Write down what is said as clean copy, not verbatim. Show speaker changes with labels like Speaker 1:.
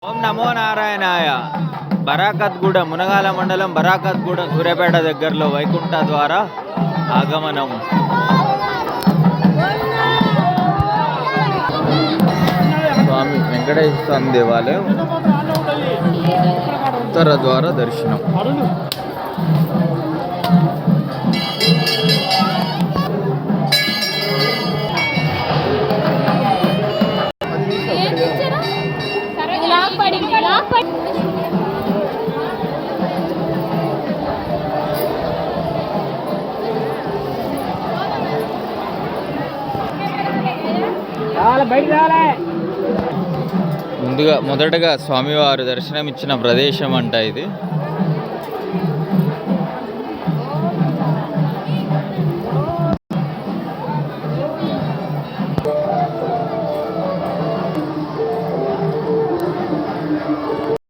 Speaker 1: ఓం నమో నారాయణాయ. బరాకత్గూడ మునగాల మండలం బరాకత్గూడ సూర్యాపేట దగ్గరలో వైకుంఠ ద్వారా ఆగమనం. స్వామి వెంకటేశ్వర స్వామి దేవాలయం ఉత్తర ద్వార దర్శనం. మొదటగా స్వామివారు దర్శనం ఇచ్చిన ప్రదేశం అంట ఇది.